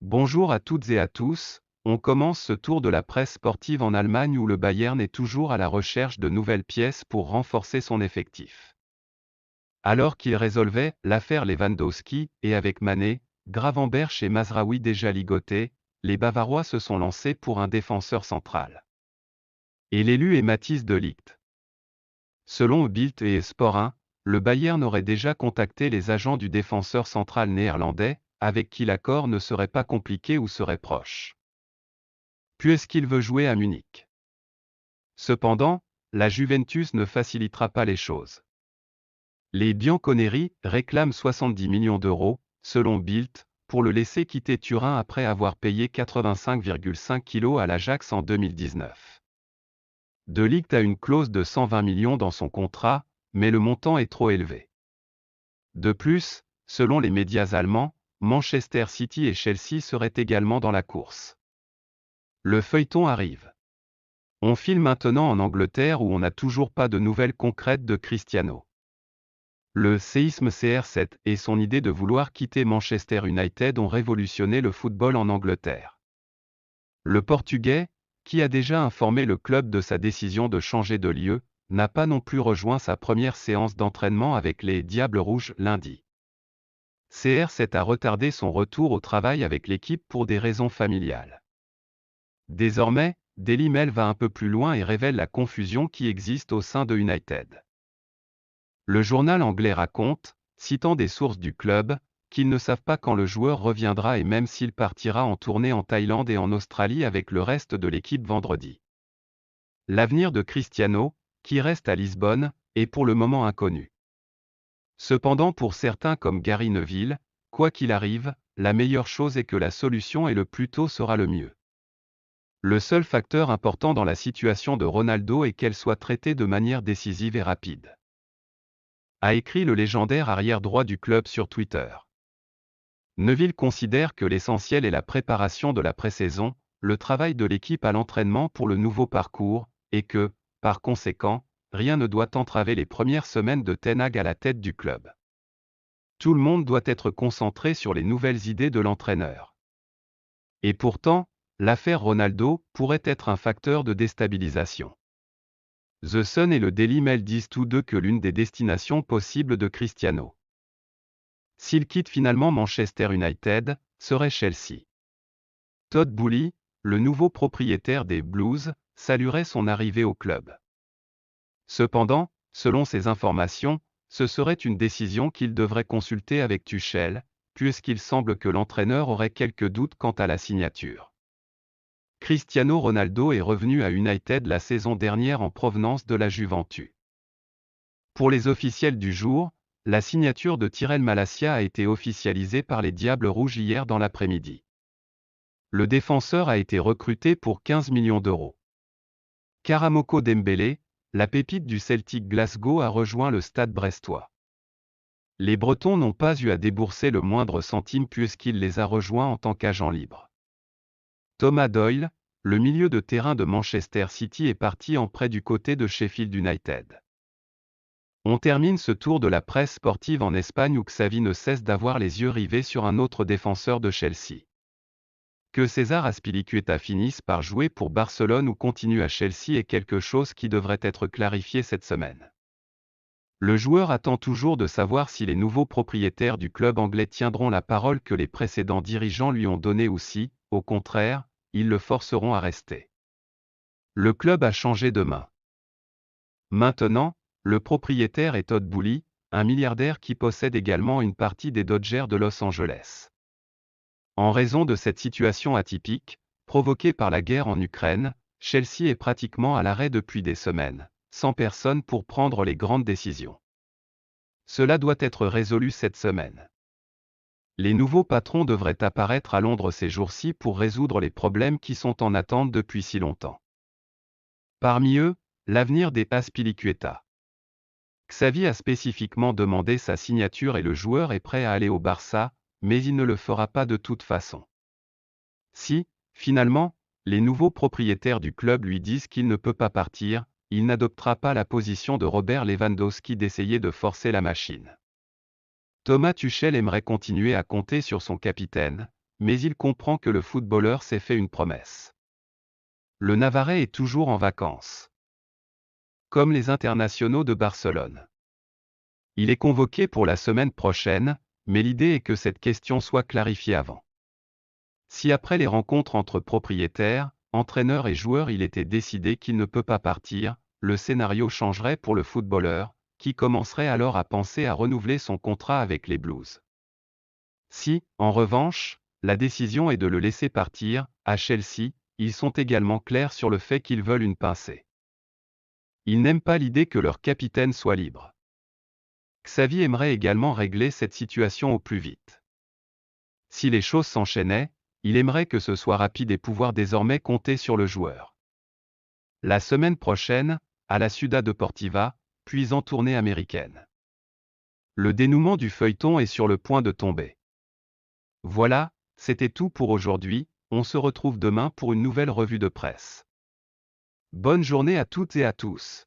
Bonjour à toutes et à tous, on commence ce tour de la presse sportive en Allemagne où le Bayern est toujours à la recherche de nouvelles pièces pour renforcer son effectif. Alors qu'il résolvait l'affaire Lewandowski, et avec Mané, Gravenberch et Mazraoui déjà ligotés, les Bavarois se sont lancés pour un défenseur central. Et l'élu est Matthijs de Ligt. Selon Bild et Sport 1, le Bayern aurait déjà contacté les agents du défenseur central néerlandais, avec qui l'accord ne serait pas compliqué ou serait proche. Puisqu'il veut jouer à Munich. Cependant, la Juventus ne facilitera pas les choses. Les Bianconeri réclament 70 millions d'euros, selon Bild, pour le laisser quitter Turin après avoir payé 85,5 kg à l'Ajax en 2019. De Ligt a une clause de 120 millions dans son contrat, mais le montant est trop élevé. De plus, selon les médias allemands, Manchester City et Chelsea seraient également dans la course. Le feuilleton arrive. On file maintenant en Angleterre où on n'a toujours pas de nouvelles concrètes de Cristiano. Le séisme CR7 et son idée de vouloir quitter Manchester United ont révolutionné le football en Angleterre. Le Portugais, qui a déjà informé le club de sa décision de changer de lieu, n'a pas non plus rejoint sa première séance d'entraînement avec les Diables Rouges lundi. CR7 a retardé son retour au travail avec l'équipe pour des raisons familiales. Désormais, Daily Mail va un peu plus loin et révèle la confusion qui existe au sein de United. Le journal anglais raconte, citant des sources du club, qu'ils ne savent pas quand le joueur reviendra et même s'il partira en tournée en Thaïlande et en Australie avec le reste de l'équipe vendredi. L'avenir de Cristiano, qui reste à Lisbonne, est pour le moment inconnu. Cependant pour certains comme Gary Neville, quoi qu'il arrive, la meilleure chose est que la solution et le plus tôt sera le mieux. Le seul facteur important dans la situation de Ronaldo est qu'elle soit traitée de manière décisive et rapide. A écrit le légendaire arrière-droit du club sur Twitter. Neville considère que l'essentiel est la préparation de la pré-saison, le travail de l'équipe à l'entraînement pour le nouveau parcours, et que, par conséquent, rien ne doit entraver les premières semaines de Ten Hag à la tête du club. Tout le monde doit être concentré sur les nouvelles idées de l'entraîneur. Et pourtant, l'affaire Ronaldo pourrait être un facteur de déstabilisation. The Sun et le Daily Mail disent tous deux que l'une des destinations possibles de Cristiano, s'il quitte finalement Manchester United, serait Chelsea. Todd Boehly, le nouveau propriétaire des Blues, saluerait son arrivée au club. Cependant, selon ces informations, ce serait une décision qu'il devrait consulter avec Tuchel, puisqu'il semble que l'entraîneur aurait quelques doutes quant à la signature. Cristiano Ronaldo est revenu à United la saison dernière en provenance de la Juventus. Pour les officiels du jour, la signature de Tyrell Malacia a été officialisée par les Diables Rouges hier dans l'après-midi. Le défenseur a été recruté pour 15 millions d'euros. Karamoko Dembélé, la pépite du Celtic Glasgow, a rejoint le Stade brestois. Les Bretons n'ont pas eu à débourser le moindre centime puisqu'il les a rejoints en tant qu'agent libre. Thomas Doyle, le milieu de terrain de Manchester City, est parti en prêt du côté de Sheffield United. On termine ce tour de la presse sportive en Espagne où Xavi ne cesse d'avoir les yeux rivés sur un autre défenseur de Chelsea. Que César Azpilicueta finisse par jouer pour Barcelone ou continue à Chelsea est quelque chose qui devrait être clarifié cette semaine. Le joueur attend toujours de savoir si les nouveaux propriétaires du club anglais tiendront la parole que les précédents dirigeants lui ont donnée ou si, au contraire, ils le forceront à rester. Le club a changé de main. Maintenant, le propriétaire est Todd Boehly, un milliardaire qui possède également une partie des Dodgers de Los Angeles. En raison de cette situation atypique, provoquée par la guerre en Ukraine, Chelsea est pratiquement à l'arrêt depuis des semaines, sans personne pour prendre les grandes décisions. Cela doit être résolu cette semaine. Les nouveaux patrons devraient apparaître à Londres ces jours-ci pour résoudre les problèmes qui sont en attente depuis si longtemps. Parmi eux, l'avenir des Azpilicueta. Xavi a spécifiquement demandé sa signature et le joueur est prêt à aller au Barça, mais il ne le fera pas de toute façon. Si, finalement, les nouveaux propriétaires du club lui disent qu'il ne peut pas partir, il n'adoptera pas la position de Robert Lewandowski d'essayer de forcer la machine. Thomas Tuchel aimerait continuer à compter sur son capitaine, mais il comprend que le footballeur s'est fait une promesse. Le Navarrais est toujours en vacances. Comme les internationaux de Barcelone. Il est convoqué pour la semaine prochaine, mais l'idée est que cette question soit clarifiée avant. Si après les rencontres entre propriétaires, entraîneurs et joueurs il était décidé qu'il ne peut pas partir, le scénario changerait pour le footballeur, qui commencerait alors à penser à renouveler son contrat avec les Blues. Si, en revanche, la décision est de le laisser partir, à Chelsea, ils sont également clairs sur le fait qu'ils veulent une pincée. Ils n'aiment pas l'idée que leur capitaine soit libre. Xavi aimerait également régler cette situation au plus vite. Si les choses s'enchaînaient, il aimerait que ce soit rapide et pouvoir désormais compter sur le joueur. La semaine prochaine, à la Ciudad Deportiva, puis en tournée américaine. Le dénouement du feuilleton est sur le point de tomber. Voilà, c'était tout pour aujourd'hui, on se retrouve demain pour une nouvelle revue de presse. Bonne journée à toutes et à tous.